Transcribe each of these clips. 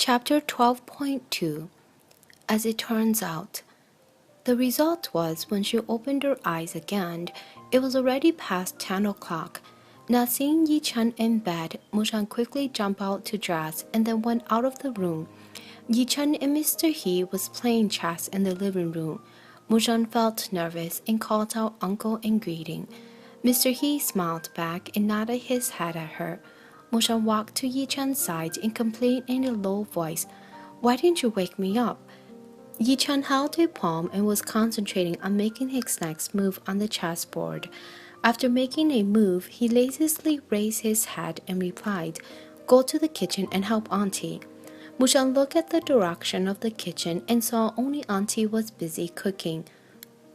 Chapter 12.2 As it turns out, the result was when she opened her eyes again, it was already past 10 o'clock. Not seeing Yichen in bed, Mushan quickly jumped out to dress and then went out of the room. Yichen and Mr. He was playing chess in the living room. Mushan felt nervous and called out uncle in greeting. Mr. He smiled back and nodded his head at her. Mushan walked to Yichen's side and complained in a low voice, "Why didn't you wake me up?" Yichen held a palm and was concentrating on making his next move on the chessboard. After making a move, he lazily raised his head and replied, "Go to the kitchen and help Auntie." Mushan looked at the direction of the kitchen and saw only Auntie was busy cooking.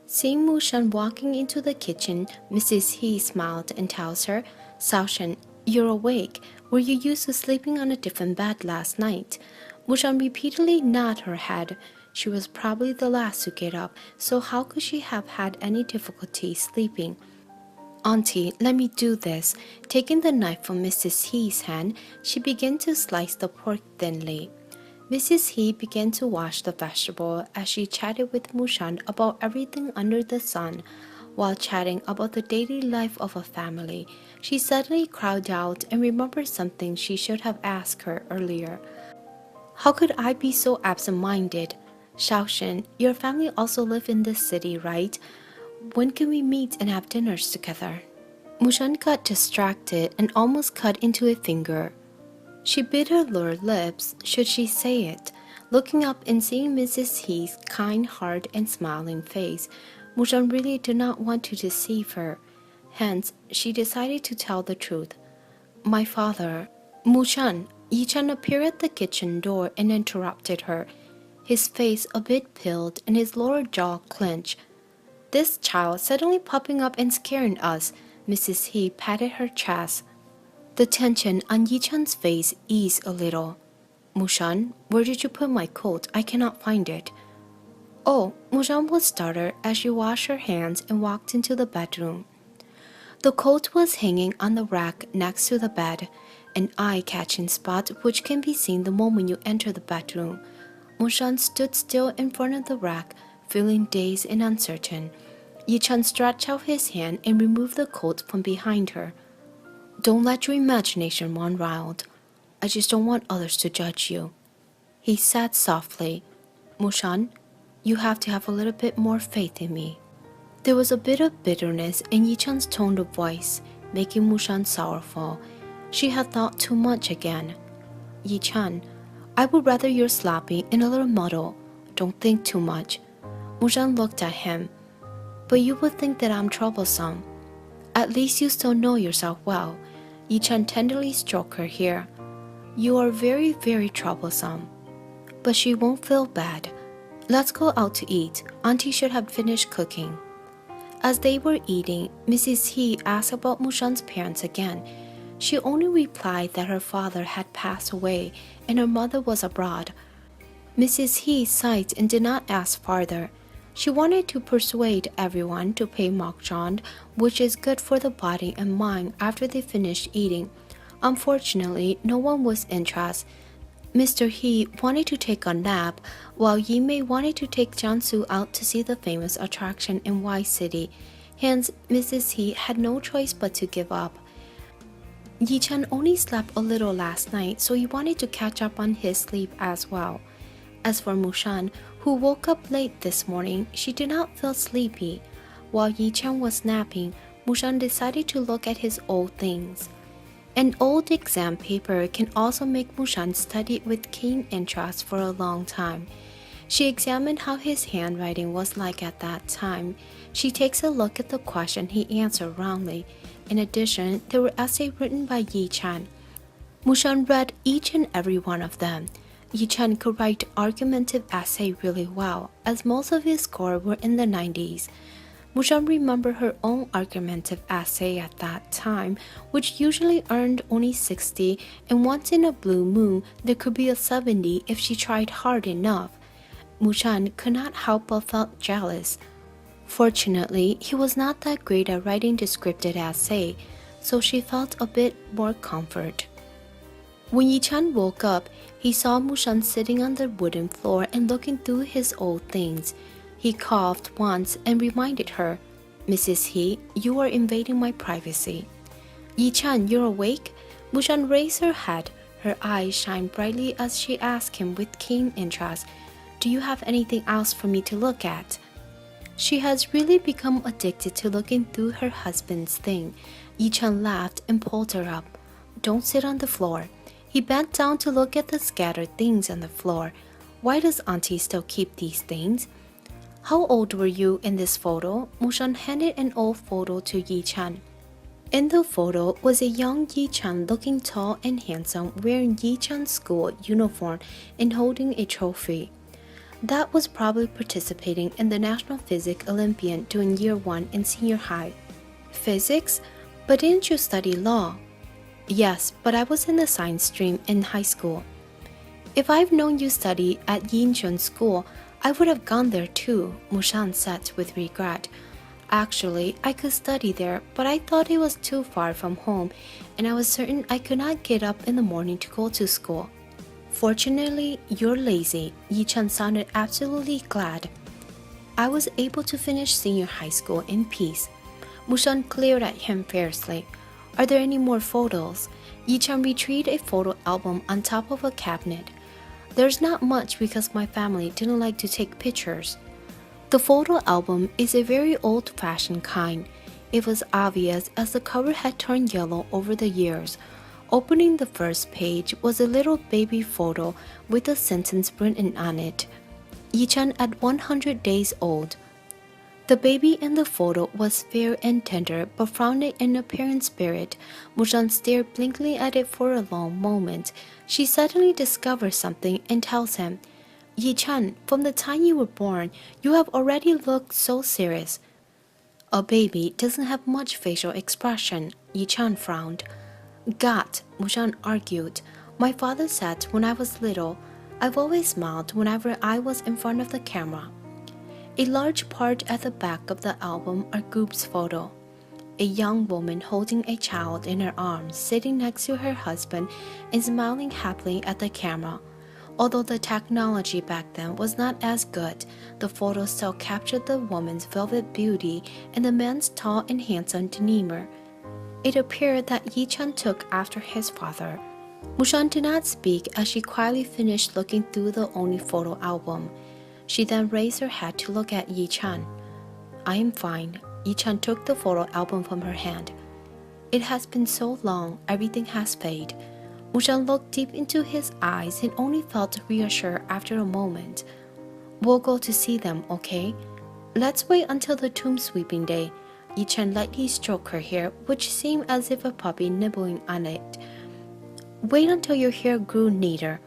Seeing Mushan walking into the kitchen, Mrs. He smiled and tells her, "Shaoshen, you're awake. Were you used to sleeping on a different bed last night?" Mushan repeatedly nodded her head. She was probably the last to get up, so how could she have had any difficulty sleeping? "Auntie, let me do this." Taking the knife from Mrs. He's hand, she began to slice the pork thinly. Mrs. He began to wash the vegetable as she chatted with Mushan about everything under the sun. While chatting about the daily life of a family, she suddenly cried out and remembered something she should have asked her earlier. "How could I be so absent-minded? Shaoshen, your family also live in this city, right? When can we meet and have dinners together?" Mushan got distracted and almost cut into a finger. She bit her lower lips, should she say it? Looking up and seeing Mrs. He's kind heart and smiling face, Mushan really did not want to deceive her. Hence, she decided to tell the truth. "My father." "Mushan." Yichen appeared at the kitchen door and interrupted her, his face a bit peeled and his lower jaw clenched. "This child suddenly popping up and scaring us." Mrs. He patted her chest. The tension on Yichen's face eased a little. "Mushan, where did you put my coat? I cannot find it." "Oh," Mushan was startled as she washed her hands and walked into the bedroom. The coat was hanging on the rack next to the bed, an eye-catching spot which can be seen the moment you enter the bedroom. Mushan stood still in front of the rack, feeling dazed and uncertain. Yichen stretched out his hand and removed the coat from behind her. "Don't let your imagination run wild. I just don't want others to judge you," he said softly. "Mushan, you have to have a little bit more faith in me." There was a bit of bitterness in Yichen's tone of voice, making Mushan sorrowful. She had thought too much again. "Yichen, I would rather you're sloppy and a little muddled. Don't think too much." Mushan looked at him. "But you would think that I'm troublesome." "At least you still know yourself well." Yichen tenderly stroked her hair. "You are very, very troublesome. But she won't feel bad. Let's go out to eat. Auntie should have finished cooking." As they were eating, Mrs. He asked about Mushan's parents again. She only replied that her father had passed away and her mother was abroad. Mrs. He sighed and did not ask farther. She wanted to persuade everyone to play mahjong, which is good for the body and mind after they finished eating. Unfortunately, no one was interested. Mr. He wanted to take a nap, while Yimei wanted to take Jiangsu out to see the famous attraction in Y City. Hence, Mrs. He had no choice but to give up. Yichen only slept a little last night, so he wanted to catch up on his sleep as well. As for Mushan, who woke up late this morning, she did not feel sleepy. While Yichen was napping, Mushan decided to look at his old things. An old exam paper can also make Mushan study with keen interest for a long time. She examined how his handwriting was like at that time. She takes a look at the question he answered wrongly. In addition, there were essays written by Yichen. Mushan read each and every one of them. Yichen could write argumentative essay really well, as most of his score were in the 90s. Mushan remembered her own argumentative essay at that time, which usually earned only 60, and once in a blue moon there could be a 70 if she tried hard enough. Mushan could not help but felt jealous. Fortunately, he was not that great at writing descriptive essay, so she felt a bit more comfort. When Yichen woke up, he saw Mushan sitting on the wooden floor and looking through his old things. He coughed once and reminded her, "Mrs. He, you are invading my privacy." "Yichen, you're awake?" Mushan raised her head. Her eyes shined brightly as she asked him with keen interest, "Do you have anything else for me to look at?" She has really become addicted to looking through her husband's thing. Yichen laughed and pulled her up. "Don't sit on the floor." He bent down to look at the scattered things on the floor. "Why does Auntie still keep these things?" "How old were you in this photo?" Mushan handed an old photo to Yichen. In the photo was a young Yichen looking tall and handsome, wearing Yichen's school uniform and holding a trophy. That was probably participating in the National Physics Olympiad during year 1 in senior high. "Physics? But didn't you study law?" "Yes, but I was in the science stream in high school." "If I've known you study at Yichen school, I would have gone there too," Mushan said with regret. "Actually, I could study there, but I thought it was too far from home, and I was certain I could not get up in the morning to go to school." "Fortunately, you're lazy." Yichen sounded absolutely glad. "I was able to finish senior high school in peace." Mushan glared at him fiercely. "Are there any more photos?" Yichen retrieved a photo album on top of a cabinet. "There's not much because my family didn't like to take pictures." The photo album is a very old-fashioned kind. It was obvious as the cover had turned yellow over the years. Opening the first page was a little baby photo with a sentence written on it. "Yichen at 100 days old." The baby in the photo was fair and tender, but frowned in apparent spirit. Mushan stared blankly at it for a long moment. She suddenly discovers something and tells him, "Yichen, from the time you were born, you have already looked so serious." "A baby doesn't have much facial expression," Yichen frowned. "God," Mushan argued. "My father said when I was little, I've always smiled whenever I was in front of the camera." A large part at the back of the album are group's photo. A young woman holding a child in her arms, sitting next to her husband and smiling happily at the camera. Although the technology back then was not as good, the photo still captured the woman's velvet beauty and the man's tall and handsome demeanor. It appeared that Yichen took after his father. Mushan did not speak as she quietly finished looking through the only photo album. She then raised her head to look at Yichen. "I am fine." Yichen took the photo album from her hand. "It has been so long, everything has faded." Mushan looked deep into his eyes and only felt reassured after a moment. "We'll go to see them, okay? Let's wait until the tomb sweeping day." Yichen lightly stroked her hair, which seemed as if a puppy nibbling on it. "Wait until your hair grew neater,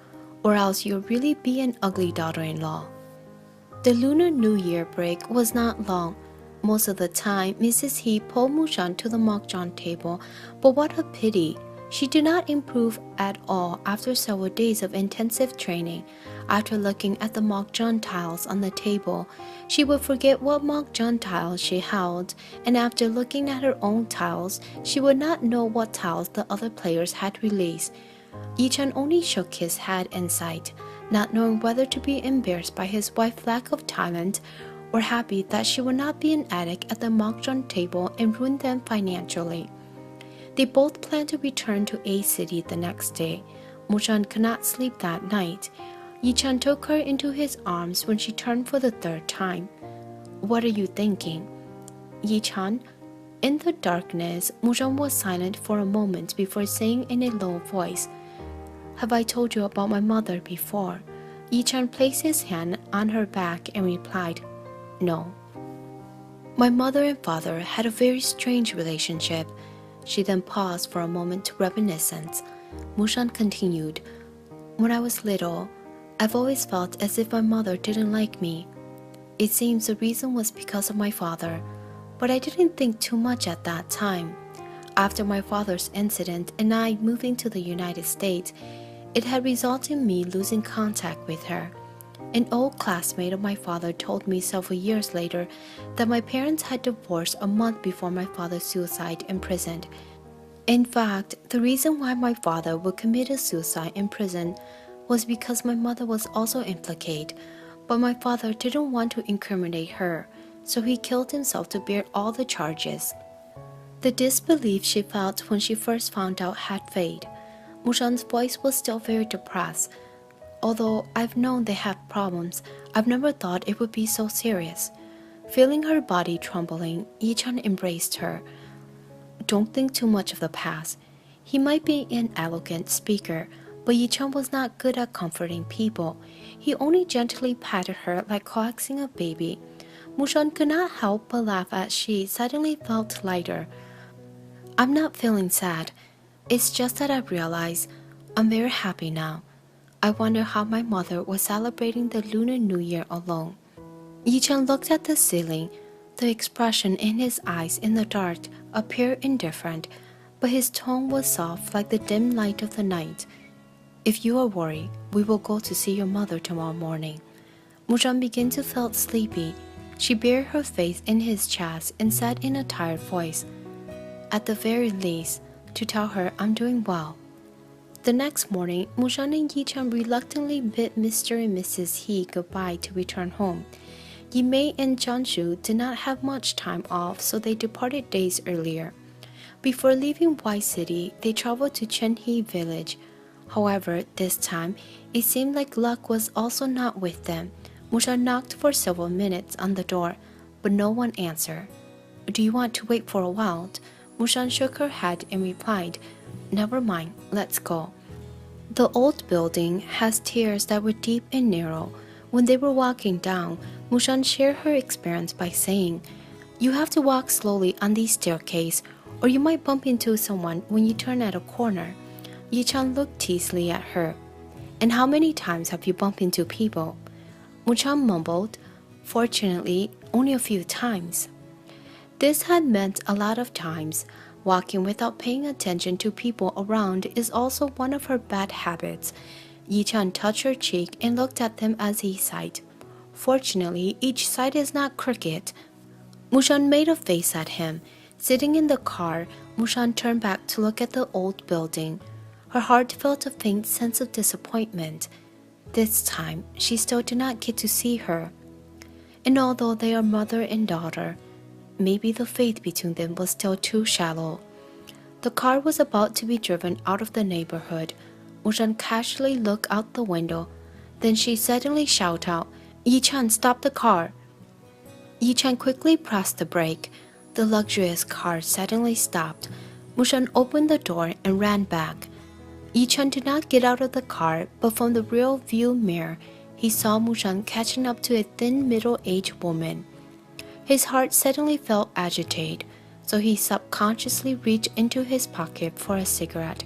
or else you'll really be an ugly daughter-in-law." The Lunar New Year break was not long. Most of the time, Mrs. He pulled Mushan to the mahjong table, but what a pity! She did not improve at all after several days of intensive training. After looking at the mahjong tiles on the table, she would forget what mahjong tiles she held, and after looking at her own tiles, she would not know what tiles the other players had released. Yichen only shook his head in sight, not knowing whether to be embarrassed by his wife's lack of talent or happy that she would not be an addict at the mahjong table and ruin them financially. They both planned to return to A City the next day. Mushan could not sleep that night. Yichen took her into his arms when she turned for the third time. "What are you thinking?" "Yichen." In the darkness, Mushan was silent for a moment before saying in a low voice, "Have I told you about my mother before?" Yichen placed his hand on her back and replied, "No." "My mother and father had a very strange relationship." She then paused for a moment to reminiscence. Mushan continued, "When I was little, I've always felt as if my mother didn't like me. It seems the reason was because of my father, but I didn't think too much at that time. After my father's incident and I moving to the United States, it had resulted in me losing contact with her. An old classmate of my father told me several years later that my parents had divorced a month before my father's suicide in prison. In fact, the reason why my father would commit a suicide in prison was because my mother was also implicated, but my father didn't want to incriminate her, so he killed himself to bear all the charges. The disbelief she felt when she first found out had faded. Mushan's voice was still very depressed. Although I've known they have problems, I've never thought it would be so serious. Feeling her body trembling, Yichen embraced her. Don't think too much of the past. He might be an eloquent speaker, but Yichen was not good at comforting people. He only gently patted her like coaxing a baby. Mushan could not help but laugh as she suddenly felt lighter. I'm not feeling sad. It's just that I realize I'm very happy now. I wonder how my mother was celebrating the Lunar New Year alone. Yichen looked at the ceiling. The expression in his eyes in the dark appeared indifferent, but his tone was soft like the dim light of the night. If you are worried, we will go to see your mother tomorrow morning. Mushan began to feel sleepy. She buried her face in his chest and said in a tired voice, at the very least, to tell her I'm doing well. The next morning, Mushan and Yichen reluctantly bid Mr. and Mrs. He goodbye to return home. Yimei and Jianshu did not have much time off, so they departed days earlier. Before leaving White City, they traveled to Chenhe village. However, this time, it seemed like luck was also not with them. Mushan knocked for several minutes on the door, but no one answered. Do you want to wait for a while? Mushan shook her head and replied, Never mind, let's go. The old building has stairs that were deep and narrow. When they were walking down, Mushan shared her experience by saying, You have to walk slowly on these staircase, or you might bump into someone when you turn at a corner. Yichen looked teasingly at her. And how many times have you bumped into people? Mushan mumbled, Fortunately, only a few times. This had meant a lot of times. Walking without paying attention to people around is also one of her bad habits. Yichen touched her cheek and looked at them as he sighed. Fortunately, each side is not crooked. Mushan made a face at him. Sitting in the car, Mushan turned back to look at the old building. Her heart felt a faint sense of disappointment. This time, she still did not get to see her. And although they are mother and daughter, maybe the faith between them was still too shallow. The car was about to be driven out of the neighborhood. Mushan casually looked out the window. Then she suddenly shouted out, Yichen, stop the car. Yichen quickly pressed the brake. The luxurious car suddenly stopped. Mushan opened the door and ran back. Yichen did not get out of the car, but from the rear view mirror, he saw Mushan catching up to a thin middle-aged woman. His heart suddenly felt agitated, so he subconsciously reached into his pocket for a cigarette,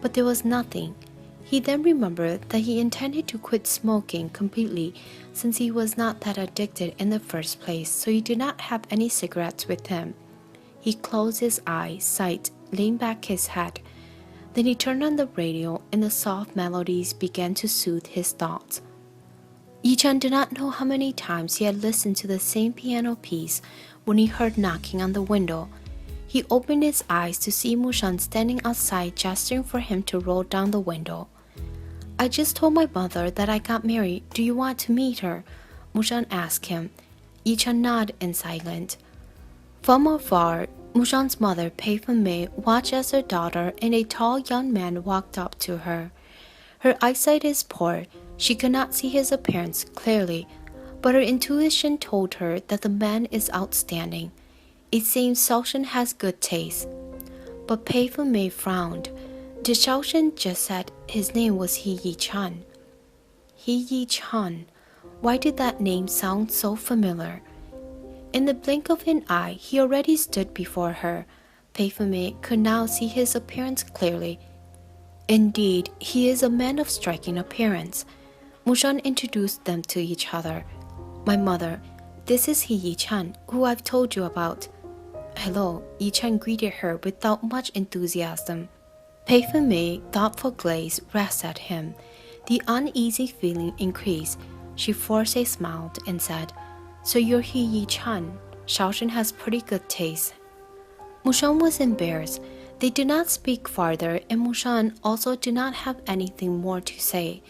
but there was nothing. He then remembered that he intended to quit smoking completely since he was not that addicted in the first place, so he did not have any cigarettes with him. He closed his eyes, sighed, leaned back his head. Then he turned on the radio and the soft melodies began to soothe his thoughts. Yichen did not know how many times he had listened to the same piano piece when he heard knocking on the window. He opened his eyes to see Mushan standing outside gesturing for him to roll down the window. I just told my mother that I got married. Do you want to meet her? Mushan asked him. Yichen nodded in silence. From afar, Mushan's mother, Pei Fenmei, watched as her daughter and a tall young man walked up to her. Her eyesight is poor. She could not see his appearance clearly, but her intuition told her that the man is outstanding. It seems Shaoshen has good taste. But Pei Fenmei frowned. Did Shaoshen just said his name was He Yichen? He Yichen. Why did that name sound so familiar? In the blink of an eye, he already stood before her. Pei Fenmei could now see his appearance clearly. Indeed, he is a man of striking appearance. Mushan introduced them to each other. My mother, this is He Yichen, who I've told you about. Hello, Yichen greeted her without much enthusiasm. Pei Fenmei, thoughtful gaze rested at him. The uneasy feeling increased. She forced a smile and said, So you're He Yichen. Shaoshen has pretty good taste. Mushan was embarrassed. They did not speak farther, and Mushan also did not have anything more to say.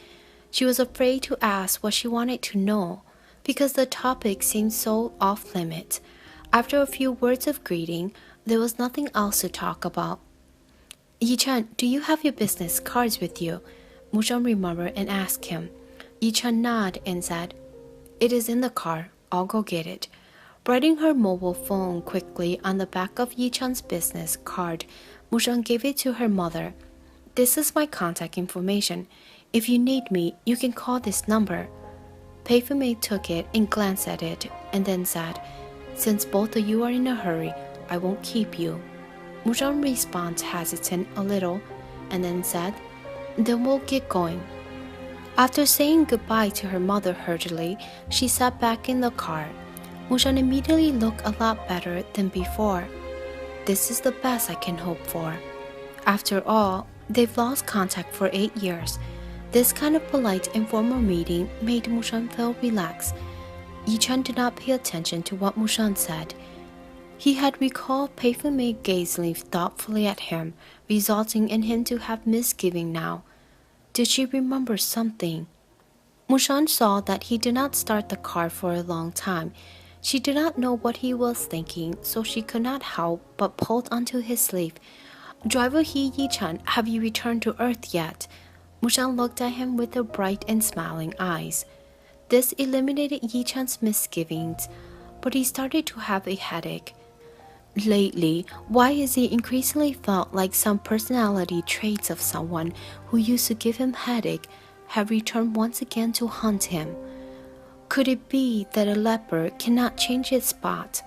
She was afraid to ask what she wanted to know, because the topic seemed so off-limit. After a few words of greeting, there was nothing else to talk about. Yichen, do you have your business cards with you? Mushan remembered and asked him. Yichen nodded and said, It is in the car. I'll go get it. Writing her mobile phone quickly on the back of Yichen's business card, Mushan gave it to her mother. This is my contact information. If you need me, you can call this number. Pei took it and glanced at it, and then said, Since both of you are in a hurry, I won't keep you. Mushan responded hesitant a little, and then said, Then we'll get going. After saying goodbye to her mother hurriedly, she sat back in the car. Mushan immediately looked a lot better than before. This is the best I can hope for. After all, they've lost contact for 8 years. This kind of polite informal meeting made Mushan feel relaxed. Yichen did not pay attention to what Mushan said. He had recalled Pei gazing thoughtfully at him, resulting in him to have misgiving now. Did she remember something? Mushan saw that he did not start the car for a long time. She did not know what he was thinking, so she could not help but pulled onto his sleeve. Driver Yichen, have you returned to Earth yet? Mushan looked at him with her bright and smiling eyes. This eliminated Yichen's misgivings, but he started to have a headache. Lately, why is he increasingly felt like some personality traits of someone who used to give him headache have returned once again to haunt him? Could it be that a leopard cannot change its spot?